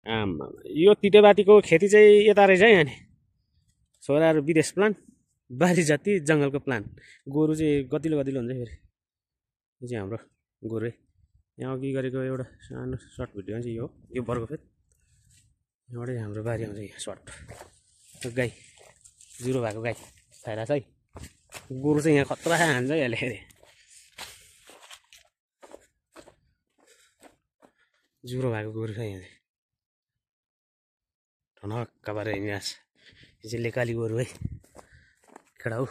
आम्मा यो तितेपातीको खेती चाहिँ यता रहेछ है यहाँनिर छोराहरू विदेश प्लान बारी जाति जङ्गलको प्लान गोरु चाहिँ गतिलो गतिलो हुन्छ फेरि यो चाहिँ हाम्रो गोरु यहाँ अघि गरेको एउटा सानो सर्ट भिडियो चाहिँ यो बर्को फेरि यहाँबाटै हाम्रो बारी आउँछ यहाँ सर्ट गाई जिरो भएको गाई थाहा छ है गोरु चाहिँ यहाँ खतरा हान्छ है यसले फेरि जिरो भएको गोरु छ यहाँ चाहिँ ठनक्क पारेर हिँडिरहेको छ यो चाहिँ लेकाली गोरु है खेडा हो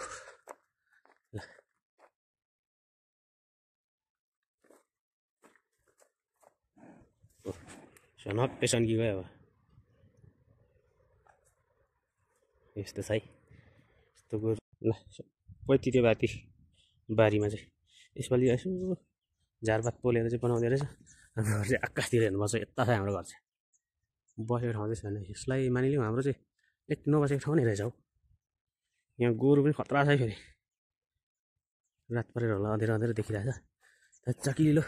ल सनक्कै सन्की गयो अब यस्तो छ है यस्तो गोरु ल सबै तितेपाती बारीमा चाहिँ यसपालि यसो झारपात पोलेर चाहिँ बनाउँदै रहेछ हाम्रो घर चाहिँ आकाशतिर हेर्नुपर्छ यता छ हाम्रो घर चाहिँ बसेको ठाउँ चाहिँ छैन यसलाई मानिलिउँ हाम्रो चाहिँ एक नबसेको ठाउँ नै रहेछ हौ यहाँ गोरु पनि खतरा छ फेरि रात परेर होला अँधेर अँधेर देखिरहेछ चकिलो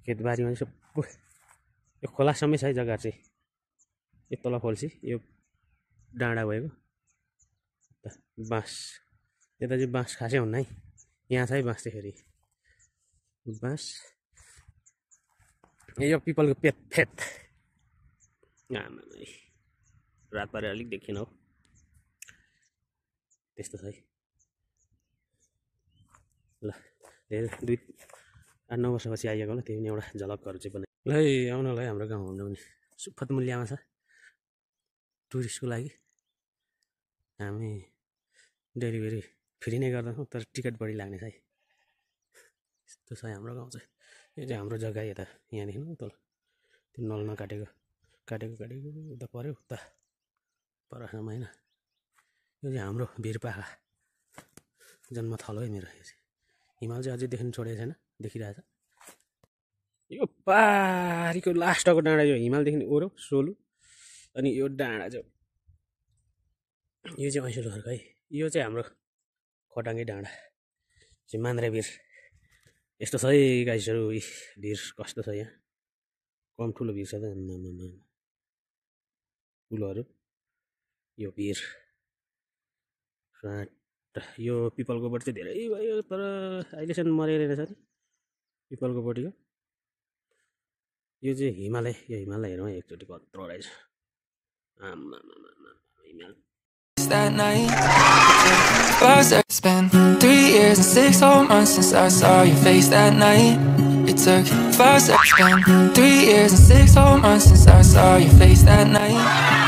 खेतबारीमा चाहिँ सबै यो खोलासम्मै छ है जग्गा चाहिँ यो तल खोल्सी यो डाँडा भएको बाँस यता चाहिँ बाँस खासै हुन्न है यहाँ छ है बाँस चाहिँ फेरि बाँस यो पिपलको फेत रात परेर अलिक देखिएन हौ त्यस्तो छ है ल धेरै 8-9 वर्षपछि आइएको होला त्यही पनि एउटा झलकहरू चाहिँ बनायो ल आउनु होला है हाम्रो गाउँ हुनु पनि सुखद मूल्यमा छ टुरिस्टको लागि हामी डेलिभरी फ्री नै गर्दछौँ तर टिकट बढी लाग्ने छ है यस्तो छ हाम्रो गाउँ चाहिँ यो चाहिँ हाम्रो जग्गा यता यहाँदेखि तल त्यो नल नकाटेको काटेको उता पऱ्यो उता परसम्म होइन यो चाहिँ हाम्रो भिरपाखा जन्मथलो है मेरो यो चाहिँ हिमाल चाहिँ अझै देख्नु छोडेको छैन देखिरहेछ यो पारीको लास्टको डाँडा यो हिमालदेखि ओह्रो सोलु अनि यो डाँडा चाहिँ यो चाहिँ ऐसोल घरको है यो चाहिँ हाम्रो खटाङ्गे डाँडा चाहिँ मान्द्रे भिर यस्तो छ है गाइसहरू भिर कस्तो छ यहाँ कम ठुलो भिर छ त ठुलोहरू यो भिर यो पिपलको बोट चाहिँ धेरै भयो तर अहिलेसम्म मरेर रहेछ नि पिपलको बोटीको यो चाहिँ हिमालय यो हिमालय हेरौँ एकचोटि कत्रो रहेछ हिमाल That night, it's been 3 years and 6 whole months since I saw your face that night. It took 5 seconds, been 3 years and 6 whole months since I saw your face that night.